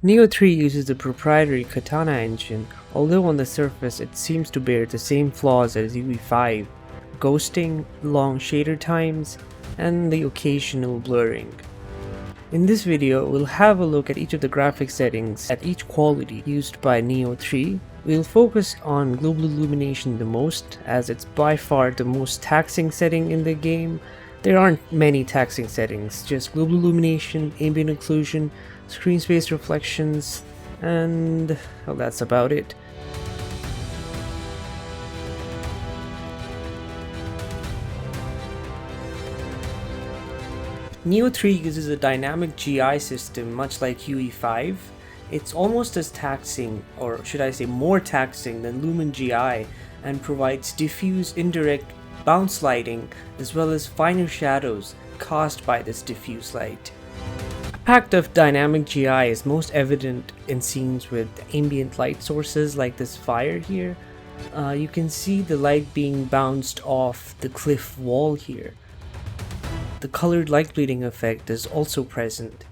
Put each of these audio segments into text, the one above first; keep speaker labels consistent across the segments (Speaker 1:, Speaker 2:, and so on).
Speaker 1: Nioh 3 uses the proprietary Katana engine, although on the surface it seems to bear the same flaws as UE5, ghosting, long shader times, and the occasional blurring. In this video, we'll have a look at each of the graphics settings at each quality used by Nioh 3. We'll focus on global illumination the most, as it's by far the most taxing setting in the game. There aren't many taxing settings, just global illumination, ambient occlusion, screen space reflections, and well, that's about it. Nioh 3 uses a dynamic GI system much like UE5. It's almost as taxing, or should I say more taxing, than Lumen GI, and provides diffuse indirect bounce lighting as well as finer shadows cast by this diffuse light. The impact of dynamic GI is most evident in scenes with ambient light sources like this fire here. You can see the light being bounced off the cliff wall here. The colored light bleeding effect is also present.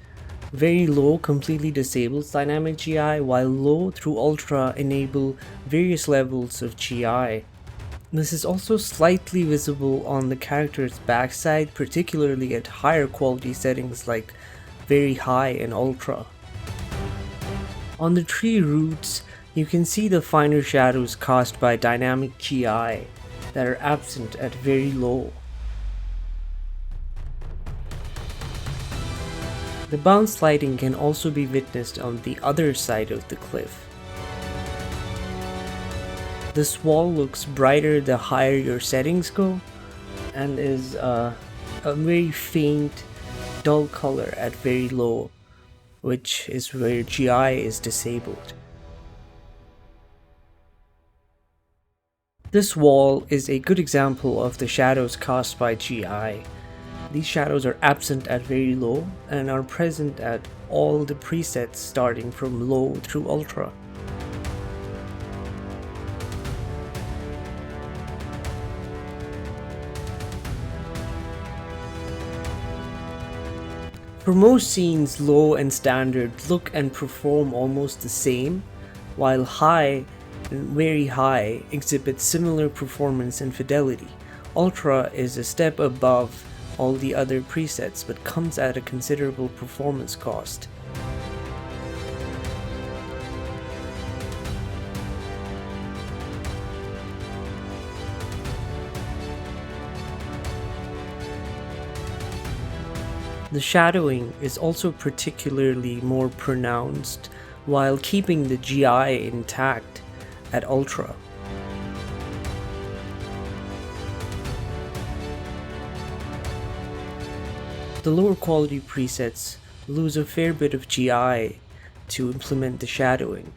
Speaker 1: Very low completely disables dynamic GI, while low through ultra enable various levels of GI. This is also slightly visible on the character's backside, particularly at higher quality settings like very high and ultra. On the tree roots, you can see the finer shadows cast by dynamic GI that are absent at very low. The bounce lighting can also be witnessed on the other side of the cliff. This wall looks brighter the higher your settings go, and is a very faint, dull color at very low, which is where GI is disabled. This wall is a good example of the shadows cast by GI. These shadows are absent at very low and are present at all the presets starting from low through ultra. For most scenes, low and standard look and perform almost the same, while high and very high exhibit similar performance and fidelity. Ultra is a step above all the other presets, but comes at a considerable performance cost. The shadowing is also particularly more pronounced while keeping the GI intact at ultra. The lower quality presets lose a fair bit of GI to implement the shadowing.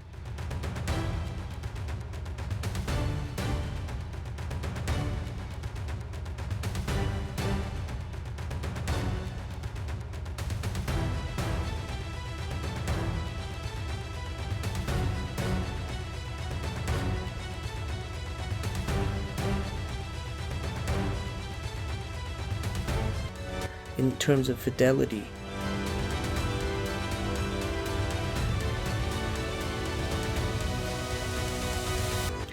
Speaker 1: In terms of fidelity,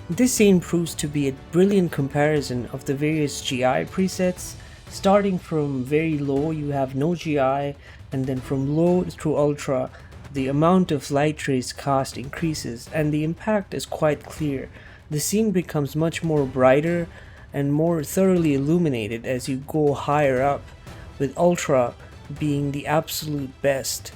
Speaker 1: this scene proves to be a brilliant comparison of the various GI presets. Starting from very low, you have no GI, and then from low through ultra, the amount of light rays cast increases and the impact is quite clear. The scene becomes much more brighter and more thoroughly illuminated as you go higher up, with ultra being the absolute best.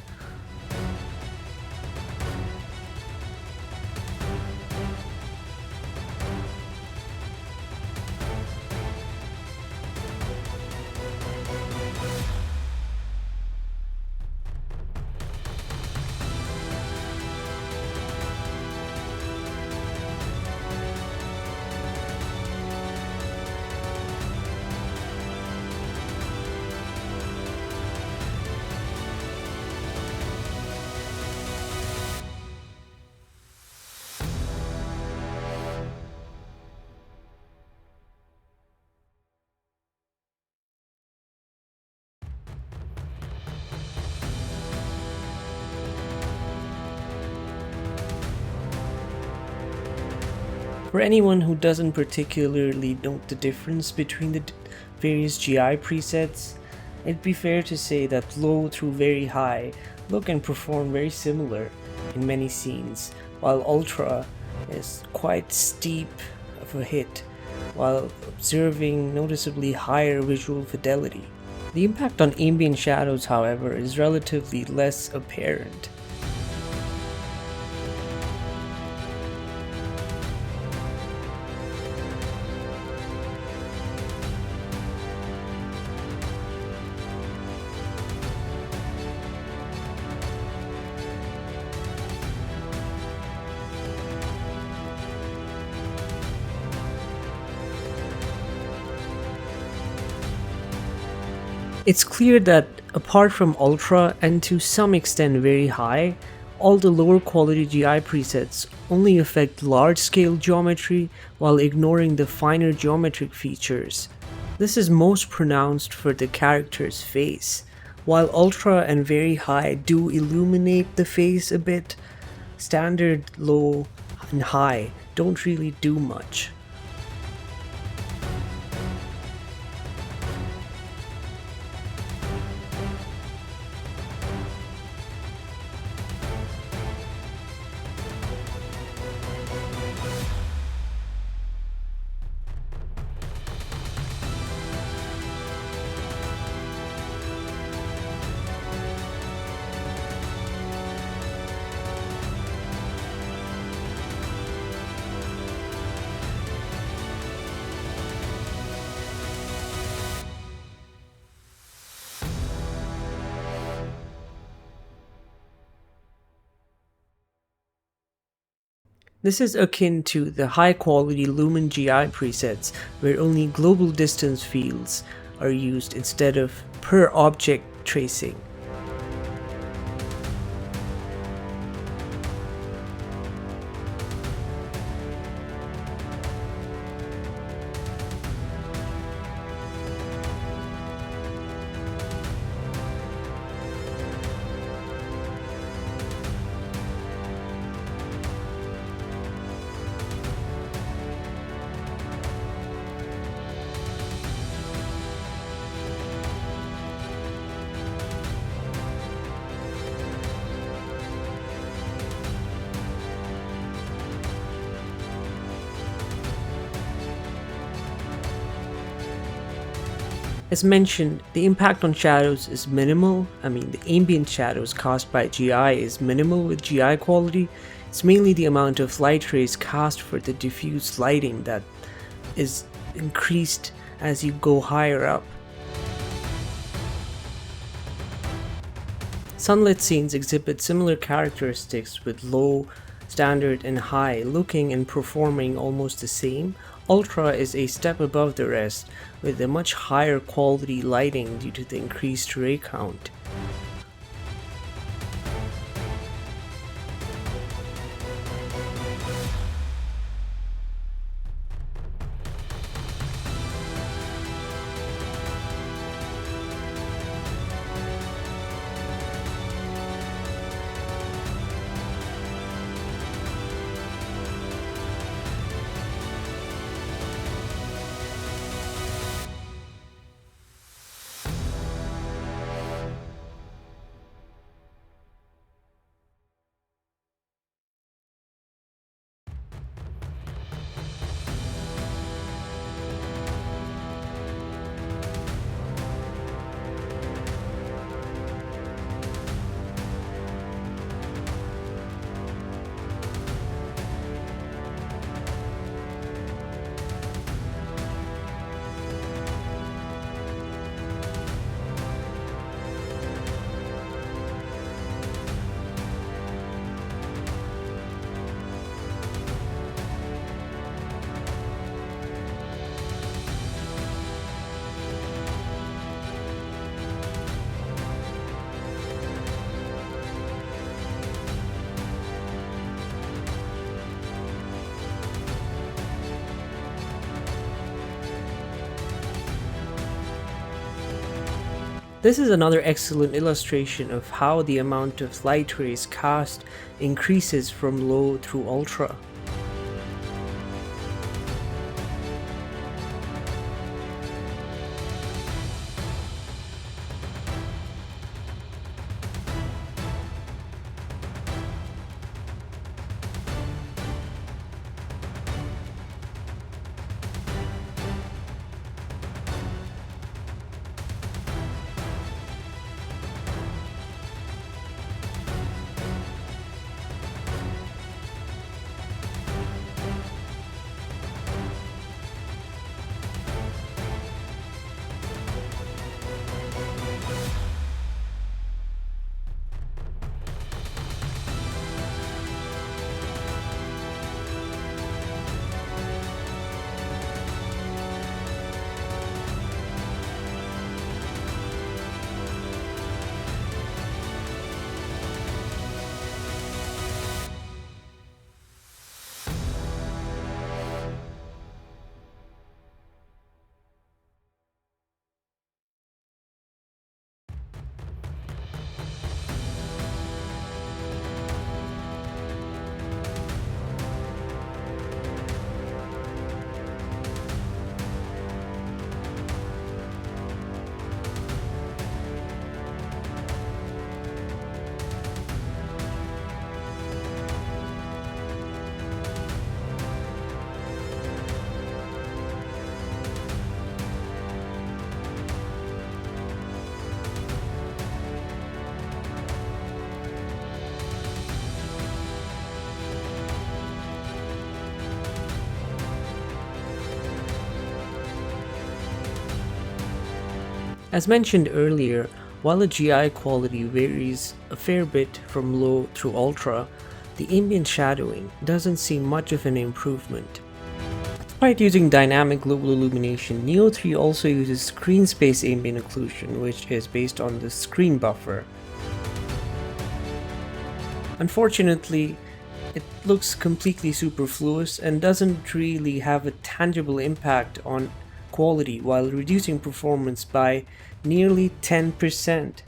Speaker 1: For anyone who doesn't particularly note the difference between the various GI presets, it'd be fair to say that low through very high look and perform very similar in many scenes, while ultra is quite steep of a hit while observing noticeably higher visual fidelity. The impact on ambient shadows, however, is relatively less apparent. It's clear that apart from ultra and to some extent very high, all the lower quality GI presets only affect large scale geometry while ignoring the finer geometric features. This is most pronounced for the character's face. While ultra and very high do illuminate the face a bit, standard, low, and high don't really do much. This is akin to the high-quality Lumen GI presets where only global distance fields are used instead of per-object tracing. As mentioned, the impact on shadows is minimal. The ambient shadows caused by GI is minimal with GI quality. It's mainly the amount of light rays cast for the diffuse lighting that is increased as you go higher up. Sunlit scenes exhibit similar characteristics with low, standard, and high looking and performing almost the same. Ultra is a step above the rest, with a much higher quality lighting due to the increased ray count. This is another excellent illustration of how the amount of light rays cast increases from low through ultra. As mentioned earlier, while the GI quality varies a fair bit from low through ultra, the ambient shadowing doesn't see much of an improvement. Despite using dynamic global illumination, Nioh 3 also uses screen space ambient occlusion, which is based on the screen buffer. Unfortunately, it looks completely superfluous and doesn't really have a tangible impact on quality while reducing performance by nearly 10%.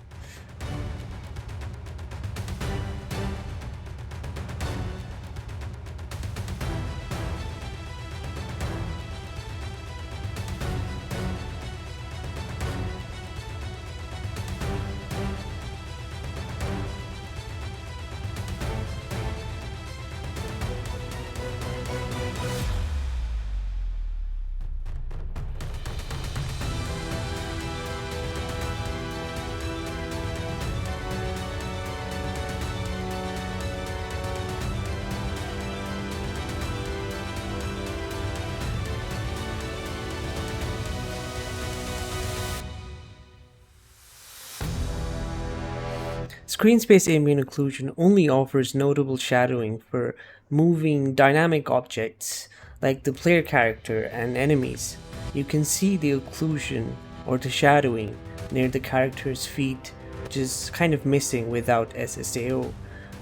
Speaker 1: Screen space ambient occlusion only offers notable shadowing for moving dynamic objects like the player character and enemies. You can see the occlusion or the shadowing near the character's feet, which is kind of missing without SSAO.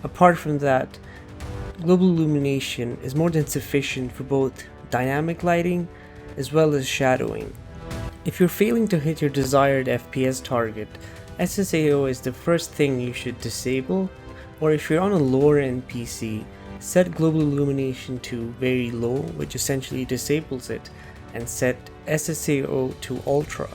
Speaker 1: Apart from that, global illumination is more than sufficient for both dynamic lighting as well as shadowing. If you're failing to hit your desired FPS target, SSAO is the first thing you should disable, or if you're on a lower end PC, set global illumination to very low, which essentially disables it, and set SSAO to ultra.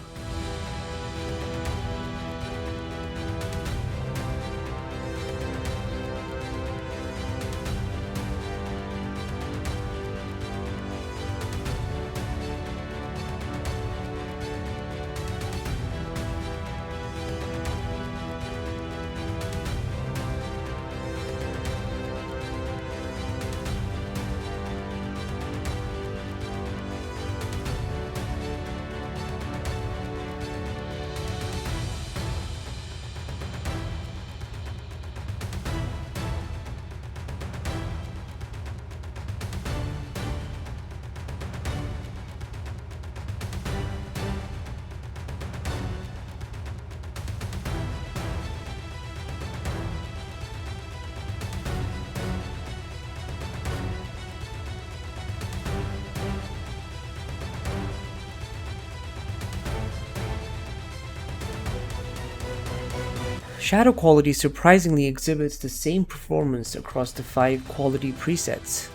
Speaker 1: Shadow quality surprisingly exhibits the same performance across the 5 quality presets.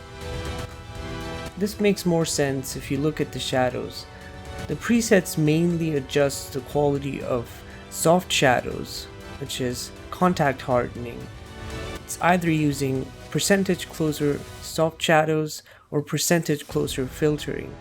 Speaker 1: This makes more sense if you look at the shadows. The presets mainly adjust the quality of soft shadows, which is contact hardening. It's either using percentage closer soft shadows or percentage closer filtering.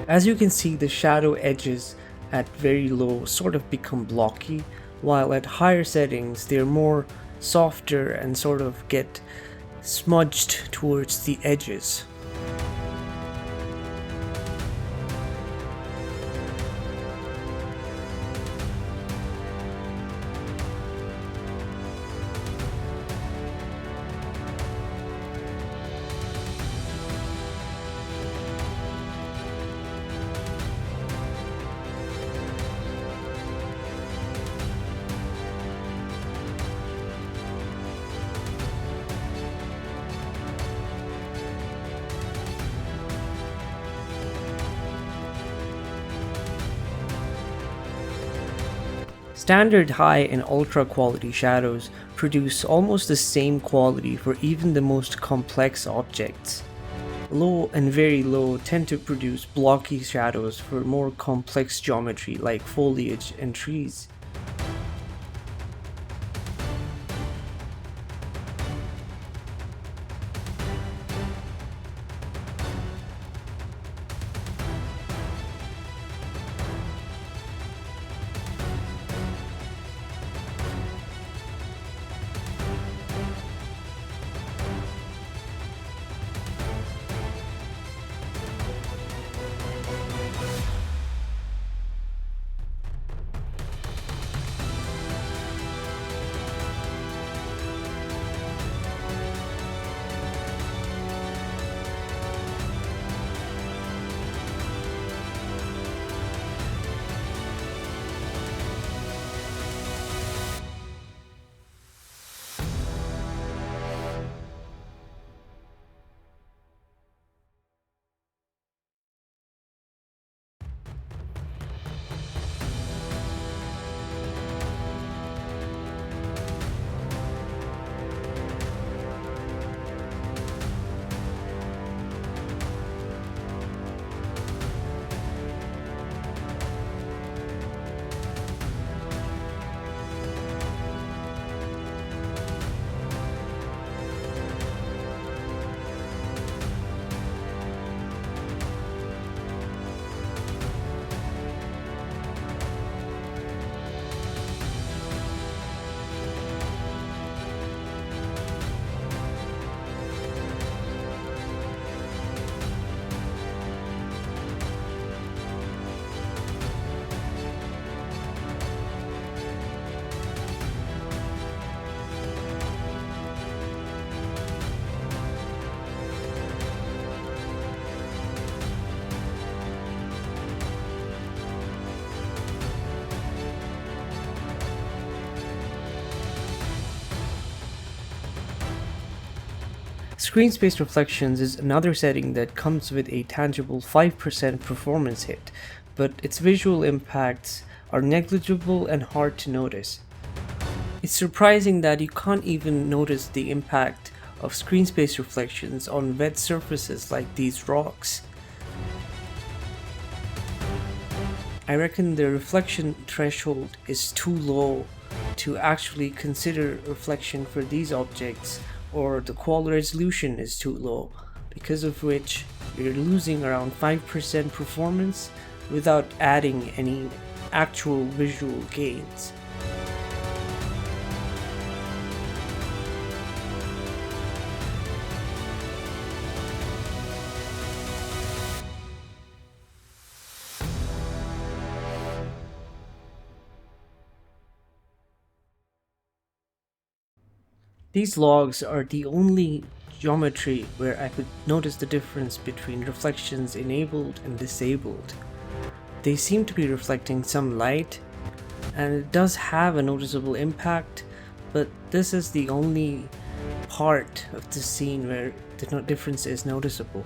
Speaker 1: As you can see, the shadow edges at very low sort of become blocky, while at higher settings they're more softer and sort of get smudged towards the edges. Standard high and ultra quality shadows produce almost the same quality for even the most complex objects. Low and very low tend to produce blocky shadows for more complex geometry like foliage and trees. Screen space reflections is another setting that comes with a tangible 5% performance hit, but its visual impacts are negligible and hard to notice. It's surprising that you can't even notice the impact of screen space reflections on wet surfaces like these rocks. I reckon the reflection threshold is too low to actually consider reflection for these objects, or the qual resolution is too low, because of which you're losing around 5% performance without adding any actual visual gains. These logs are the only geometry where I could notice the difference between reflections enabled and disabled. They seem to be reflecting some light, and it does have a noticeable impact, but this is the only part of the scene where the difference is noticeable.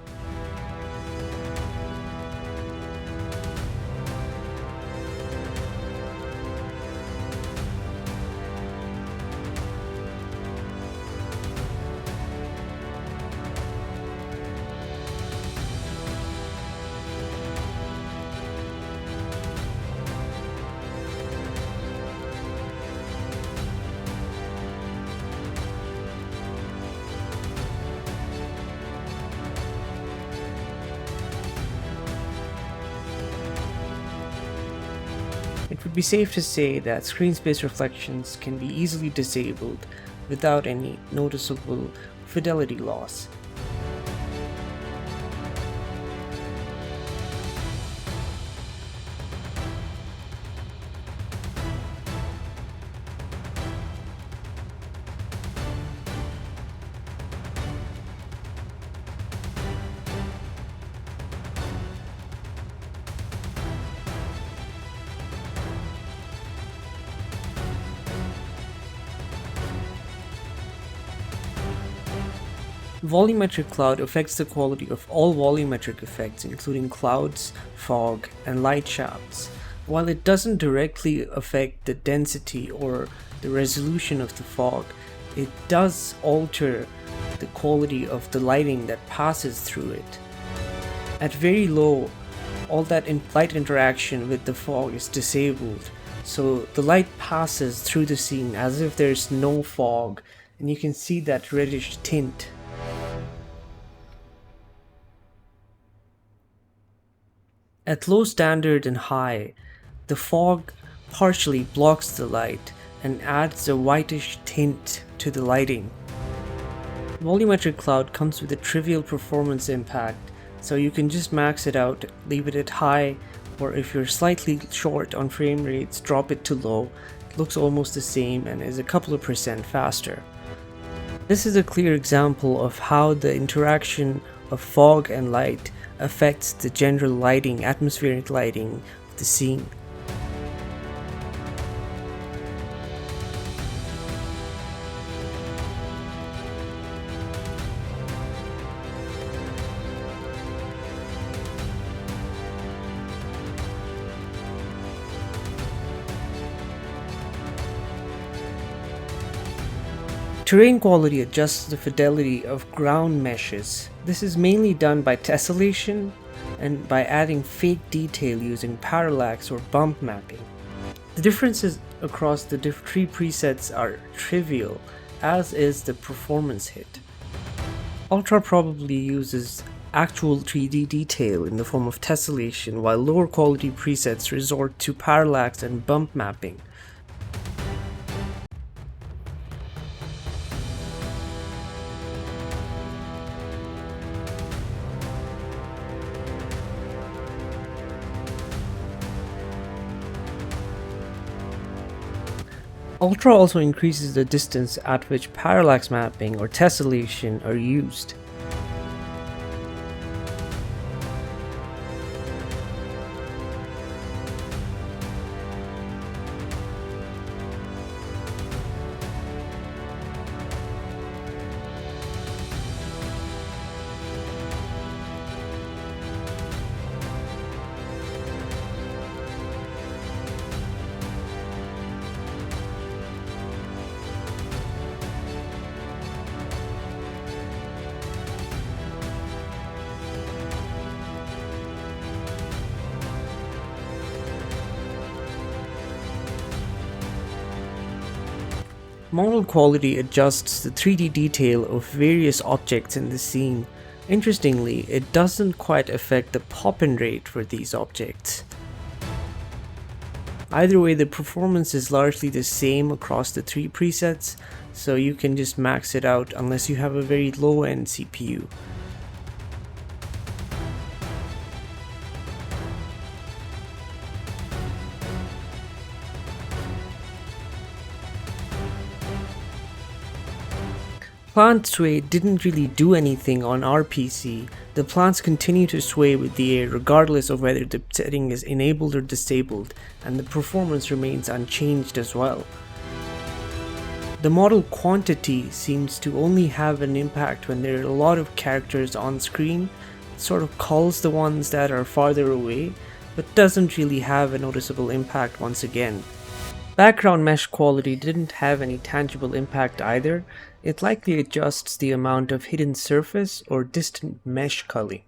Speaker 1: It would be safe to say that screen space reflections can be easily disabled without any noticeable fidelity loss. Volumetric Cloud affects the quality of all volumetric effects, including clouds, fog, and light shafts. While it doesn't directly affect the density or the resolution of the fog, it does alter the quality of the lighting that passes through it. At very low, all that light interaction with the fog is disabled, so the light passes through the scene as if there's no fog, and you can see that reddish tint. At low standard and high, the fog partially blocks the light and adds a whitish tint to the lighting. Volumetric Cloud comes with a trivial performance impact, so you can just max it out, leave it at high, or if you're slightly short on frame rates, drop it to low. It looks almost the same and is a couple of percent faster. This is a clear example of how the interaction of fog and light affects the general lighting, atmospheric lighting of the scene. Terrain quality adjusts the fidelity of ground meshes. This is mainly done by tessellation and by adding fake detail using parallax or bump mapping. The differences across the three presets are trivial, as is the performance hit. Ultra probably uses actual 3D detail in the form of tessellation, while lower quality presets resort to parallax and bump mapping. Ultra also increases the distance at which parallax mapping or tessellation are used. Model quality adjusts the 3D detail of various objects in the scene. Interestingly, it doesn't quite affect the pop-in rate for these objects. Either way, the performance is largely the same across the 3 presets, so you can just max it out unless you have a very low-end CPU. Plant sway didn't really do anything on our PC. The plants continue to sway with the air regardless of whether the setting is enabled or disabled, and the performance remains unchanged as well. The model quantity seems to only have an impact when there are a lot of characters on screen. It sort of culls the ones that are farther away, but doesn't really have a noticeable impact once again. Background mesh quality didn't have any tangible impact either. It likely adjusts the amount of hidden surface or distant mesh culling.